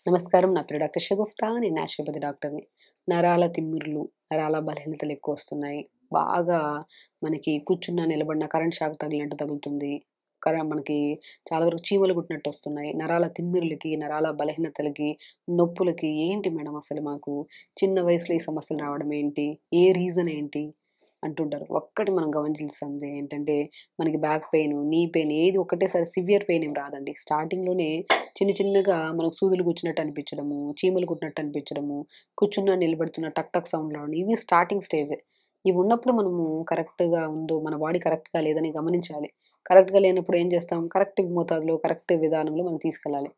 నమస్కారం. నా పేరు డాక్టర్ షగుఫ్తా. నేను న్యాచురోపతి డాక్టర్‌ని. నరాల తిమ్మిర్లు, నరాల బలహీనతలు ఎక్కువొస్తున్నాయి. బాగా మనకి కూర్చున్నా, నిలబడినా కరెంట్ షాక్ తగిలినట్టు తగులుతుంది. మనకి చాలా వరకు చీమలు కుట్టినట్టొస్తున్నాయి. నరాల తిమ్మిర్లకి, నరాల బలహీనతలకి, నొప్పులకి ఏంటి మేడం అసలు మాకు చిన్న వయసులో ఈ సమస్యలు రావడం ఏంటి? ఏ రీజన్ ఏంటి? అంటుంటారు. ఒక్కటి మనం గమనించాల్సింది ఏంటంటే, మనకి బ్యాక్ పెయిను, నీ పెయిన్ ఏది ఒకటేసారి సివియర్ పెయిన్ ఏమి రాదండి. స్టార్టింగ్‌లోనే చిన్నగా మనకు సూదులు గుచ్చినట్టు అనిపించడము, చీమలు కుట్టినట్టు అనిపించడము, కూర్చున్నా, నిలబడుతున్నా టక్ టక్ సౌండ్ రావడం ఇవి స్టార్టింగ్ స్టేజే. ఇవి ఉన్నప్పుడు మనము కరెక్ట్‌గా ఉందో, మన బాడీ కరెక్ట్‌గా లేదని గమనించాలి. కరెక్ట్‌గా లేనప్పుడు ఏం చేస్తాం? కరెక్ట్ మోతాదులో, కరెక్ట్ విధానంలో మనం తీసుకెళ్ళాలి.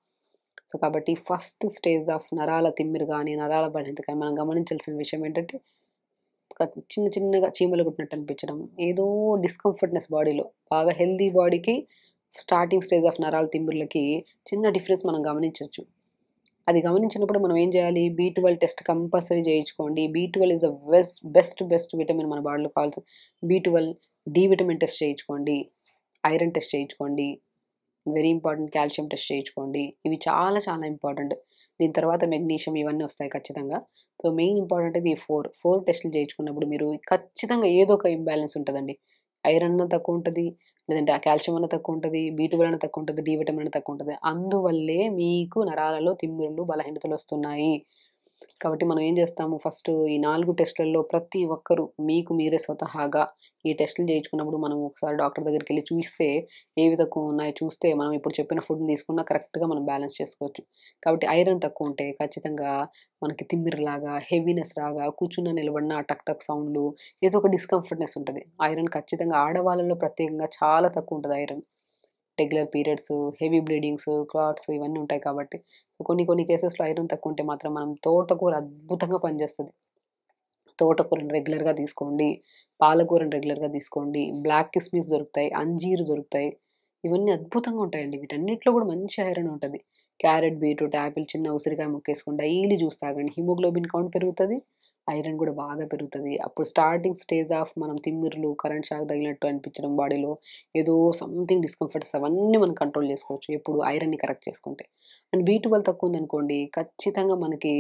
సో, కాబట్టి ఫస్ట్ స్టేజ్ ఆఫ్ నరాల తిమ్మిరి గాని, నరాల బలహీనత కానీ మనం గమనించాల్సిన విషయం ఏంటంటే, ఒక చిన్నగా చీమలు కుట్టినట్టు అనిపించడం, ఏదో డిస్కంఫర్ట్‌నెస్ బాడీలో. బాగా హెల్తీ బాడీకి స్టార్టింగ్ స్టేజ్ ఆఫ్ నరాల తిమ్మిర్లకి చిన్న డిఫరెన్స్ మనం గమనించొచ్చు. అది గమనించినప్పుడు మనం ఏం చేయాలి? బి12 టెస్ట్ కంపల్సరీ చేయించుకోండి. B12 is the best vitamin మన బాడీలో కావాల్సిన బి12, డి విటమిన్ టెస్ట్ చేయించుకోండి. ఐరన్ టెస్ట్ చేయించుకోండి. వెరీ ఇంపార్టెంట్ కాల్షియం టెస్ట్ చేయించుకోండి. ఇవి చాలా ఇంపార్టెంట్. దీని తర్వాత మెగ్నీషియం ఇవన్నీ వస్తాయి ఖచ్చితంగా. సో, మెయిన్ ఇంపార్టెంట్ ఇది 4 టెస్టులు చేయించుకున్నప్పుడు మీరు ఖచ్చితంగా ఏదో ఒక ఇంబాలెన్స్ ఉంటదండి. ఐరన్ అన్నా తక్కువుంటది. లేదంటే ఆ కాల్షియం అన్నా తక్కువుంటది. బి12 అన్నా తక్కువుంటది. డి విటమిన్ అన్నా తక్కువుంటది. అందువల్లే మీకు నరాలలో తిమ్మిర్లు, బలహీనతలొస్తున్నాయి. కాబట్టి మనం ఏం చేస్తాము ఫస్టు ఈ 4 టెస్టులలో ప్రతి ఒక్కరు మీకు మీరే స్వతహాగా ఈ టెస్టులు చేయించుకున్నప్పుడు మనం ఒకసారి డాక్టర్ దగ్గరికెళ్లి చూస్తే ఏవి తక్కువున్నాయో చూస్తే మనం ఇప్పుడు చెప్పిన ఫుడ్‌ని తీసుకున్నా కరెక్ట్‌గా మనం బ్యాలెన్స్ చేసుకోవచ్చు. కాబట్టి ఐరన్ తక్కువుంటే ఖచ్చితంగా మనకి తిమ్మిరిలాగా, హెవీనెస్ లాగా కూర్చున్నా, నిలబడినా టక్ టక్ సౌండ్‌లు ఏదో ఒక డిస్కంఫర్ట్‌నెస్ ఉంటది. ఐరన్ ఖచ్చితంగా ఆడవాళ్ళలో ప్రత్యేకంగా చాలా తక్కువుంటది iron. Regular periods, heavy bleedings, clots ఇవన్నీ ఉంటాయి కాబట్టి కొన్ని కేసెస్‌లో ఐరన్ తక్కువుంటే మాత్రం మనం తోటకూర అద్భుతంగా పనిచేస్తది. తోటకూరని రెగ్యులర్‌గా తీసుకోండి. పాలకూరని రెగ్యులర్‌గా తీసుకోండి. బ్లాక్ కిస్మిస్ దొరుకుతాయి. అంజీరు దొరుకుతాయి. ఇవన్నీ అద్భుతంగా ఉంటాయండి. వీటన్నిటిలో కూడా మంచి ఐరన్ ఉంటది. క్యారెట్, బీట్రూట్, యాపిల్ చిన్న ఉసిరికాయ ముక్కేసుకొని డైలీ జ్యూస్ తాగండి. హిమోగ్లోబిన్ కౌంట్ పెరుగుతది. ఐరన్ కూడా బాగా పెరుగుతది. అప్పుడు స్టార్టింగ్ స్టేజ్ ఆఫ్ మనం తిమ్మిర్లు, కరెంట్ షాక్ తగిలినట్టు అనిపించడం బాడీలో ఏదో సంథింగ్ డిస్కంఫర్ట్స్ అవన్నీ మనం కంట్రోల్ చేసుకోవచ్చు. ఎప్పుడు ఐరన్‌ని కరెక్ట్ చేసుకుంటే. అండ్ బి12 తక్కువుందనుకోండి ఖచ్చితంగా మనకి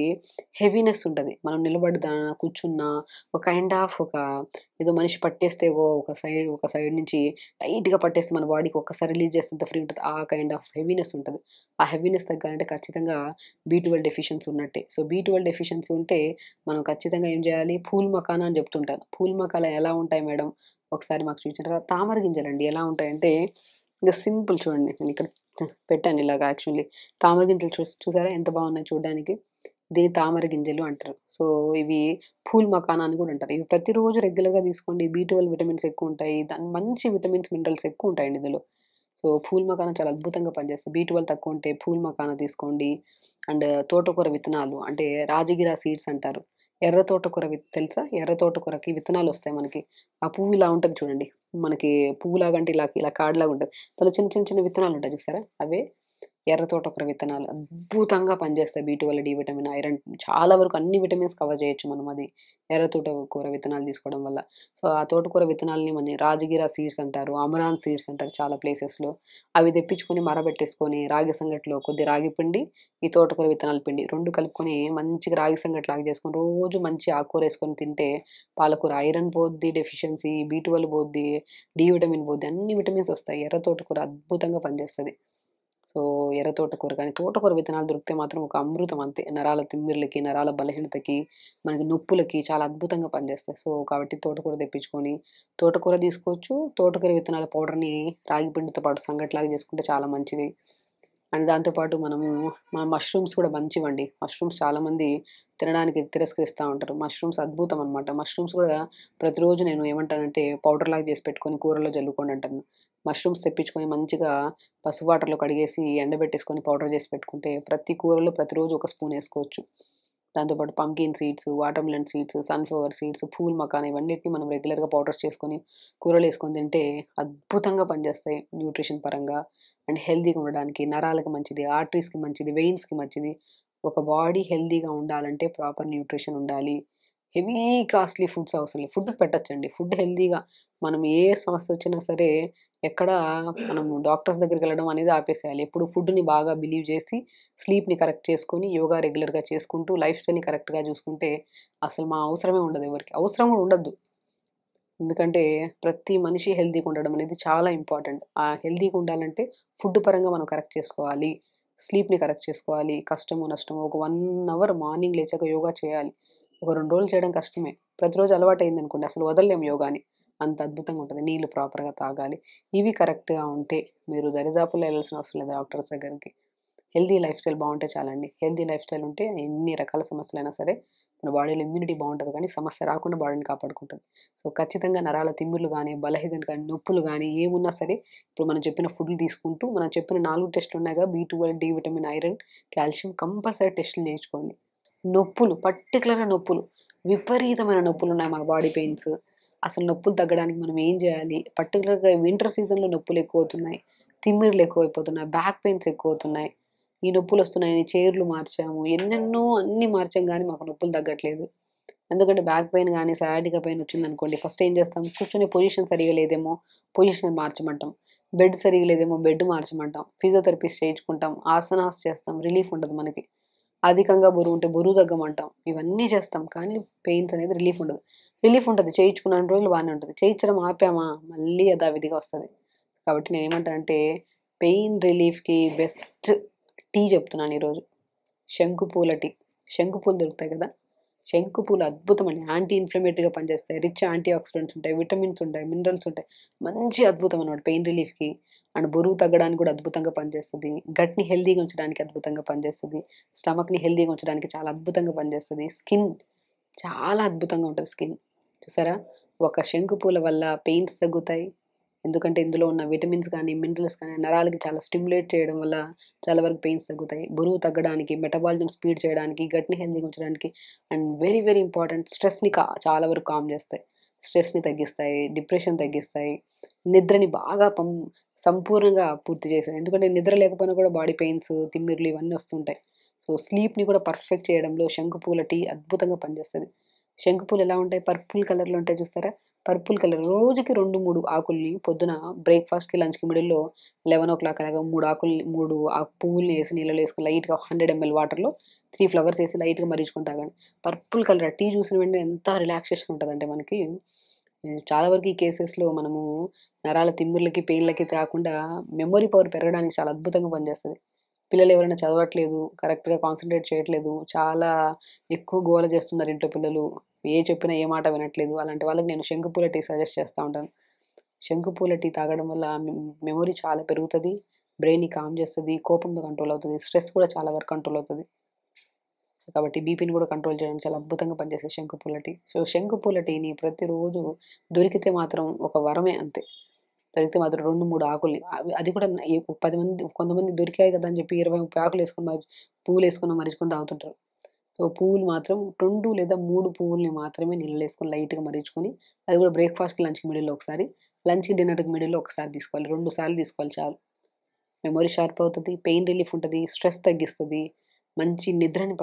హెవీనెస్ ఉంటది. మనం నిలబడ్డా, కూర్చున్నా ఒక కైండ్ ఆఫ్ ఏదో మనిషి పట్టేస్తే ఒక సైడ్ నుంచి టైట్‌గా పట్టేస్తే మన బాడీకి ఒక్కసారి రిలీజ్ చేస్తే ఎంత ఫ్రీ ఉంటది. ఆ కైండ్ ఆఫ్ హెవీనెస్ ఉంటది. ఆ హెవీనెస్ తగ్గాలంటే ఖచ్చితంగా బి12 డెఫిషియన్సీ ఉన్నట్టే. సో, బి12 డెఫిషియన్సీ ఉంటే మనం ఖచ్చితంగా ఏం చేయాలి? పూల్ మఖానా అని చెప్తుంటాను. పూల్ మఖాలా ఎలా ఉంటాయి మేడం? ఒకసారి మాకు చూపించరా? తామర గింజలండి. ఎలా ఉంటాయంటే ఇంక సింపుల్ చూడండి. నేనిక్కడ పెట్టాను ఇలాగా యాక్చువల్లీ. తామర గింజలు చూసారా ఎంత బాగున్నాయి చూడ్డానికి? దీన్ని తామర గింజలు అంటారు. సో, ఇవి ఫూల్ మఖానా అని గూడా అంటారు. ఇవి ప్రతిరోజు రెగ్యులర్‌గా తీసుకోండి. బి12 విటమిన్స్ ఎక్కువుంటాయి. మంచి విటమిన్స్, మినరల్స్ ఎక్కువుంటాయండి ఇందులో. సో, ఫూల్ మఖానా చాలా అద్భుతంగా పనిచేస్తది. బి12 తక్కువుంటే ఫూల్ మఖానా తీసుకోండి. అండ్ తోటకూర విత్తనాలు అంటే రాజగిర సీడ్స్ అంటారు. ఎర్ర తోటకూర తెలుసా? ఎర్ర తోటకూరకి విత్తనాలొస్తాయి మనకి. ఆ పువ్వు ఇలా ఉంటది చూడండి. మనకి పువ్వులాగా అంటే ఇలా కాడలాగా ఉంటది. దాంట్లో చిన్న విత్తనాలుంటాయి చూసారా? అవే ఎర్ర తోటకూర విత్తనాలు అద్భుతంగా పనిచేస్తాయి. బి12, డి విటమిన్, ఐరన్ చాలా వరకు అన్ని విటమిన్స్ కవర్ చేయొచ్చు మనం అది. ఎర్ర తోటకూర విత్తనాలు తీసుకోవడం వల్ల. సో, ఆ తోటకూర విత్తనాలని రాజగిర సీడ్స్ అంటారు. అమరాన్ సీడ్స్ అంటారు చాలా ప్లేసెస్‌లో. అవి తెప్పించుకొని మరబెట్టేసుకొని రాగి సంగటిలో కొద్ది రాగి పిండి, ఈ తోటకూర విత్తనాల పిండి 2 కలుపుకొని మంచిగా రాగి సంగటిలాగా చేసుకొని రోజు మంచి ఆకుకూరేసుకొని తింటే పాలకూర ఐరన్ పోద్ది డెఫిషియన్సీ, బి12 పోద్ది, డి విటమిన్ పోద్ది అన్ని విటమిన్స్ వస్తాయి. ఎర్ర తోటకూర అద్భుతంగా పనిచేస్తది. సో, ఎర్ర తోటకూర గాని, తోటకూర విత్తనాలు దొరికితే మాత్రం ఒక అమృతం అంతే. నరాల తిమ్మిర్లకి, నరాల బలహీనతకి, మనకి నొప్పులకి చాలా అద్భుతంగా పనిచేస్తాయి. సో, కాబట్టి తోటకూర తెప్పించుకొని, తోటకూర తీసుకోవచ్చు. తోటకూర విత్తనాల పౌడర్‌ని రాగి పిండితో పాటు సంగటిలాగా చేసుకుంటే చాలా మంచిది. అండ్ దాంతో పాటు మన మష్రూమ్స్ కూడా మంచివండి. మష్రూమ్స్ చాలామంది తినడానికి తిరస్కరిస్తా ఉంటారు. మష్రూమ్స్ అద్భుతం అనమాట. మష్రూమ్స్ కూడా ప్రతిరోజు నేను ఏమంటానంటే పౌడర్‌లాగా చేసి పెట్టుకొని కూరల్లో జల్లుకోండి అంటాను. మష్రూమ్స్ తెప్పించుకొని మంచిగా పసుపు వాటర్‌లో కడిగేసి ఎండబెట్టేసుకొని పౌడర్ చేసి పెట్టుకుంటే ప్రతి కూరలో ప్రతిరోజు ఒక స్పూన్ ఏసుకోవచ్చు. దాంతో పాటు pumpkin seeds, watermelon seeds, sunflower seeds, pool makhana ఇవన్నిటిని మనం రెగ్యులర్‌గా పౌడర్స్ చేసుకొని కూరలో ఏసుకొని తింటే అద్భుతంగా పనిచేస్తాయి న్యూట్రిషన్ పరంగా. అండ్ హెల్తీగా ఉండడానికి, నరాలకు మంచిది, ఆర్టరీస్‌కి మంచిది, వెయిన్స్‌కి మంచిది. ఒక బాడీ హెల్తీగా ఉండాలంటే ప్రాపర్ న్యూట్రిషన్ ఉండాలి. హెవీ కాస్ట్‌లీ ఫుడ్స్ అవసరం లేదు. ఫుడ్ పెట్టొచ్చండి. ఫుడ్ హెల్తీగా మనం ఏ సమస్యొచ్చినా సరే ఎక్కడ మనము డాక్టర్స్ దగ్గరికెళ్ళడం అనేది ఆపేసేయాలి. ఎప్పుడు ఫుడ్‌ని బాగా బిలీవ్ చేసి, స్లీప్‌ని కరెక్ట్ చేసుకొని, యోగా రెగ్యులర్‌గా చేసుకుంటూ, లైఫ్ స్టైల్‌ని కరెక్ట్‌గా చూసుకుంటే, అసలు మా అవసరమే ఉండదు ఎవరికీ. అవసరం కూడా ఉండద్దు. ఎందుకంటే, ప్రతి మనిషి హెల్తీగా ఉండడం అనేది చాలా ఇంపార్టెంట్. ఆ హెల్తీగా ఉండాలంటే, ఫుడ్ పరంగా మనం కరెక్ట్ చేసుకోవాలి. స్లీప్‌ని కరెక్ట్ చేసుకోవాలి. కష్టమో, నష్టమో ఒక 1 అవర్ మార్నింగ్ లేచాక యోగా చేయాలి. ఒక 2 రోజులు చేయడం కష్టమే. ప్రతిరోజు అలవాటయిందనుకోండి అసలు వదలలేము యోగాని. అంత అద్భుతంగా ఉంటది. నీళ్లు ప్రాపర్‌గా తాగాలి. ఇవి కరెక్ట్‌గా ఉంటే, మీరు దరిదాపుల్లో ఎళ్ళాల్సిన అవసరం లేదు డాక్టర్స్ దగ్గరికి. హెల్తీ లైఫ్ స్టైల్ బావుంటే చాలండి. హెల్తీ లైఫ్ స్టైల్ ఉంటే ఎన్ని రకాల సమస్యలైనా సరే, మన బాడీలో ఇమ్యూనిటీ బావుంటది కానీ, సమస్య రాకుండా బాడీని కాపాడుకుంటది. సో, ఖచ్చితంగా నరాల తిమ్మిర్లు గానీ, బలహీనత గానీ, నొప్పులు గానీ ఏమున్నా సరే, ఇప్పుడు మనం చెప్పిన ఫుడ్‌లు తీసుకుంటూ, మనం చెప్పిన 4 టెస్టులున్నాయిగా B, twelve D, vitamin, iron calcium టెస్టులు చేయించుకోండి. నొప్పులు పర్టిక్యులర్‌గా నొప్పులు. విపరీతమైన నొప్పులున్నాయి మాకు బాడీ పెయిన్స్. అసలు నొప్పులు తగ్గడానికి మనం ఏం జేయాలి? పర్టిక్యులర్‌గా వింటర్ సీజన్‌లో నొప్పులెక్కువవుతున్నాయి. తిమ్మిర్లు ఎక్కువైపోతున్నాయి. బ్యాక్ పెయిన్స్ ఎక్కువవుతున్నాయి. ఈ నొప్పులొస్తున్నాయని చైర్లు మార్చాము. ఎన్నెన్నో అన్నీ మార్చాం గానీ మాకు నొప్పులు తగ్గట్లేదు. ఎందుకంటే బ్యాక్ పెయిన్ గానీ, సయాటికా పెయిన్ వచ్చిందనుకోండి ఫస్ట్ ఏం చేస్తాం? కూర్చునే పొజిషన్ సరిగ్గా లేదేమో పొజిషన్ మార్చమంటాం. బెడ్ సరిగ్గా లేదేమో బెడ్ మార్చమంటాం. ఫిజియోథెరపిస్ట్ చేయించుకుంటాం. ఆసనాస్ చేస్తాం. రిలీఫ్ ఉంటది మనకి. అధికంగా బరువుంటే బరువు తగ్గమంటాం. ఇవన్నీ చేస్తాం. కానీ పెయిన్స్ అనేది రిలీఫ్ ఉండదు. రిలీఫ్ ఉంటది. చేయించుకున్నన్ని రోజులు బానే ఉంటది. చేయించడం ఆపామా మళ్ళీ యథావిధిగా వస్తది. కాబట్టి నేనేమంటానంటే పెయిన్ రిలీఫ్‌కి బెస్ట్ టీ చెప్తున్నాను ఈరోజు. శంకు పూల టీ. శంకు పూలు దొరుకుతాయి కదా! శంకు పూలు అద్భుతమండి. యాంటీ ఇన్‌ఫ్లమేటరీగా పనిచేస్తాయి. రిచ్ యాంటీ ఆక్సిడెంట్స్ ఉంటాయి. విటమిన్స్ ఉంటాయి. మినరల్స్ ఉంటాయి. మంచి అద్భుతం అన్నమాట పెయిన్ రిలీఫ్‌కి. అండ్ బరువు తగ్గడానికి కూడా అద్భుతంగా పనిచేస్తది. గట్‌ని హెల్తీగా ఉంచడానికి అద్భుతంగా పనిచేస్తది. స్టమక్‌ని హెల్తీగా ఉంచడానికి చాలా అద్భుతంగా పనిచేస్తది. స్కిన్ చాలా అద్భుతంగా ఉంటది స్కిన్. చూసారా? ఒక శంకు పూల వల్ల పెయిన్స్ తగ్గుతాయి. ఎందుకంటే ఇందులో ఉన్న విటమిన్స్ కానీ, మినరల్స్ కానీ నరాలకి చాలా స్టిమ్యులేట్ చేయడం వల్ల చాలా వరకు పెయిన్స్ తగ్గుతాయి. బరువు తగ్గడానికి, మెటబాలిజం స్పీడ్ చేయడానికి, గట్‌ని హెల్తీగా ఉంచడానికి అండ్ వెరీ వెరీ ఇంపార్టెంట్ స్ట్రెస్‌ని చాలా వరకు కామ్ చేస్తాయి. స్ట్రెస్‌ని తగ్గిస్తాయి. డిప్రెషన్ తగ్గిస్తాయి. నిద్రని బాగా సంపూర్ణంగా పూర్తి చేశాయి. ఎందుకంటే నిద్ర లేకపోయినా కూడా బాడీ పెయిన్స్, తిమ్మిర్లు ఇవన్నీ వస్తుంటాయి. సో, స్లీప్‌ని కూడా పర్ఫెక్ట్ చేయడంలో శంకుపూల టీ అద్భుతంగా పనిచేస్తది. శంకుపూలు ఎలా ఉంటాయి? పర్పుల్ కలర్‌లో ఉంటాయి చూసారా? పర్పుల్ కలర్ రోజుకి 2, 3 ఆకుల్ని పొద్దున బ్రేక్‌ఫాస్ట్‌కి, లంచ్‌కి మిడిల్‌లో 11:00 అలాగా 3 పువ్వుల్ని ఏసి నీళ్ళలో ఏసుకొని లైట్‌గా 100 ఎంఎల్ వాటర్‌లో 3 ఫ్లవర్స్ ఏసి లైట్‌గా మరిగించుకొని తాగండి. పర్పుల్ కలర్ టీ చూసిన వెంటనే ఎంత రిలాక్సేషన్ ఉంటదంటే మనకి, చాలా వరకు ఈ కేసెస్‌లో మనము నరాల తిమ్మిర్లకి, పెయిన్‌లకి కాకుండా మెమరీ పవర్ పెరగడానికి చాలా అద్భుతంగా పనిచేస్తది. పిల్లలు ఎవరైనా చదవట్లేదు, కరెక్ట్‌గా కాన్సంట్రేట్ చేయట్లేదు, చాలా ఎక్కువ గోల చేస్తున్నారు ఇంట్లో పిల్లలు. చెప్పినా ఏ మాట వినట్లేదు. అలాంటి వాళ్ళకి నేను శంకుపూల టీ సజెస్ట్ చేస్తా ఉంటాను. శంకుపూల టీ తాగడం వల్ల మెమరీ చాలా పెరుగుతది. బ్రెయిన్‌ని కామ్ చేస్తది. కోపం కంట్రోల్ అవుతది. స్ట్రెస్ కూడా చాలా వరకు కంట్రోల్ అవుతది. కాబట్టి బీపీని కూడా కంట్రోల్ చేయడానికి చాలా అద్భుతంగా పనిచేసేది శంకుపూల టీ. సో, శంకుపూల టీని ప్రతిరోజు దొరికితే మాత్రం ఒక వరమే అంతే. దొరికితే మాత్రం 2, 3 ఆకుల్ని అది కూడా 10 మంది కొంతమంది దొరికాయి కదా అని చెప్పి 20, 30 ఆకులేసుకొని పువ్వులేసుకొని మరిగించుకొని తాగుతుంటారు. సో, పువ్వులు మాత్రం 2 లేదా 3 పువ్వుల్ని మాత్రమే నీళ్ళలో ఏసుకొని లైట్‌గా మరిగించుకొని, అది కూడా బ్రేక్‌ఫాస్ట్‌కి, లంచ్‌కి మిడిల్‌లో ఒకసారి, లంచ్‌కి, డిన్నర్‌కి మిడిల్‌లో ఒకసారి తీసుకోవాలి. 2 సార్లు తీసుకోవాలి చాలు. మెమరీ షార్ప్ అవుతది. పెయిన్ రిలీఫ్ ఉంటది. స్ట్రెస్ తగ్గిస్తది. మంచి నిద్రని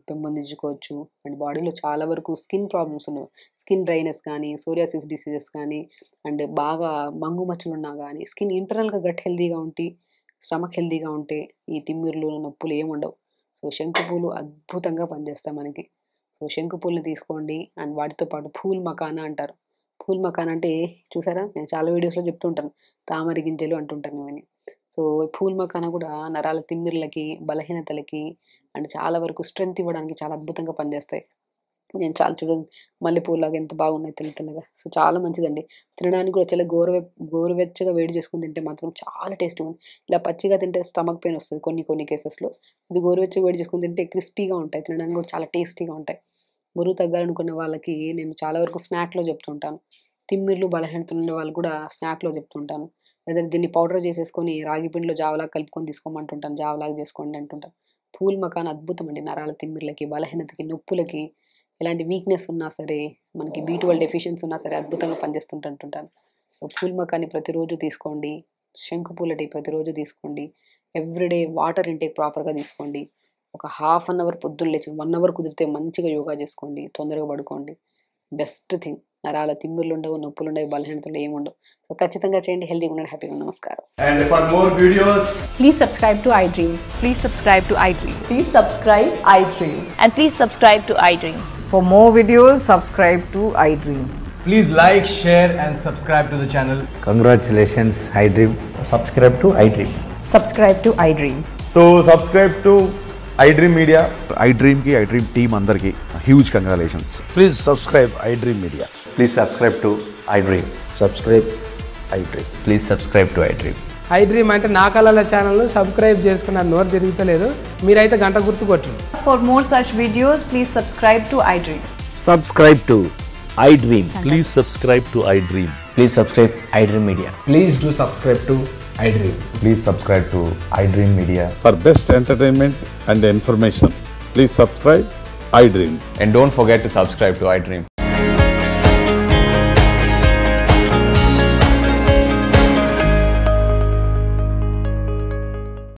పెంపొందించుకోవచ్చు. అండ్ బాడీలో చాలా వరకు స్కిన్ ప్రాబ్లమ్స్ ఉన్నవి. స్కిన్ డ్రైనెస్ కానీ, సోరియాసిస్ డిసీజెస్ కానీ, అండ్ బాగా మంగు మచ్చలున్నా గానీ, స్కిన్ ఇంటర్నల్‌గా గట్ హెల్తీగా ఉండి, స్టమక్ హెల్తీగా ఉంటే, ఈ తిమ్మిర్లు, నొప్పులు ఏముండవు. సో, శంకు పూలు అద్భుతంగా పనిచేస్తాయి మనకి. సో, శంకు పూలని తీసుకోండి. అండ్ వాటితో పాటు ఫూల్ మకానా అంటారు. ఫూల్ మకానా అంటే చూసారా? నేను చాలా వీడియోస్‌లో చెప్తూ ఉంటాను. తామర గింజలు అంటుంటాను ఇవన్నీ. సో, పూల్ మకానా గూడా నరాల తిమ్మిర్లకి, బలహీనతలకి అండ్ చాలా వరకు స్ట్రెంత్ ఇవ్వడానికి చాలా అద్భుతంగా పనిచేస్తాయి. నేను చాలా చూడండి మల్లెపూలాగా ఎంత బాగున్నాయి తెల్ల తెల్లగా. సో, చాలా మంచిదండి. తినడానికి కూడా చాలా గోరువెచ్చగా వేడి చేసుకొని తింటే మాత్రం చాలా టేస్టీగా ఉంది. ఇలా పచ్చిగా తింటే స్టమక్ పెయిన్ వస్తది కొన్ని కొన్ని కేసెస్‌లో. ఇది గోరువెచ్చగా వేడి చేసుకొని తింటే క్రిస్పీగా ఉంటాయి. తినడానికి కూడా చాలా టేస్టీగా ఉంటాయి. బరువు తగ్గాలనుకున్న వాళ్ళకి నేను చాలా వరకు స్నాక్‌లో చెప్తుంటాను. తిమ్మిర్లు, బలహీనతలు ఉన్న వాళ్ళు కూడా స్నాక్‌లో చెప్తుంటాను. లేదా దీన్ని పౌడర్ చేసేసుకొని రాగి పిండిలో జావలాగా కలుపుకొని తీసుకోమంటుంటాను. జావలాగా చేసుకోండి అంటుంటాను. పూల్ మకాన్ అద్భుతమండి. నరాల తిమ్మిర్లకి, బలహీనతకి, నొప్పులకి, ఎలాంటి వీక్‌నెస్ ఉన్నా సరే, మనకి బి12 డెఫిషియన్సీ ఉన్నా సరే అద్భుతంగా పనిచేస్తుంటుంటుంటాను. సో, పూల్ మకాని ప్రతిరోజు తీసుకోండి. శంకు పూల టీ ప్రతిరోజు తీసుకోండి. ఎవ్రీడే వాటర్ ఇంటేక్ ప్రాపర్‌గా తీసుకోండి. ఒక హాఫ్ అన్ అవర్ పొద్దున్న లేచి 1 అవర్ కుదిరితే మంచిగా యోగా చేసుకోండి. తొందరగా పడుకోండి. Best thing. నరాల తిమ్మిర్లుండవు, నొప్పులుండవు, బలహీనతలు ఏముండవు. సో ఖచ్చితంగా చేయండి. హెల్తీగా ఉండండి, హ్యాపీగా ఉండండి. నమస్కారం. And for more videos, Please subscribe to iDream. Please subscribe to iDream. Please subscribe iDream. And please subscribe to iDream. For more videos, subscribe to iDream. Please like, share and subscribe to the channel. Congratulations, iDream. Subscribe to iDream. Subscribe to iDream. so subscribe to iDream Media. iDream ki iDream team andarki huge congratulations. Please subscribe iDream Media. Please subscribe to iDream. Subscribe iDream. Please subscribe to iDream. iDream అంటే నా కళల ఛానల్ను subscribe చేసుకున్న నోరు తిరుగుతలేదు, మీరైతే గంట గుర్తు కొట్టండి. For more such videos, please subscribe to iDream. Subscribe to iDream. Please subscribe to iDream. Please subscribe iDream Media. Please do subscribe to iDream. Please subscribe to iDream Media. For best entertainment and information, please subscribe iDream. And don't forget to subscribe to iDream.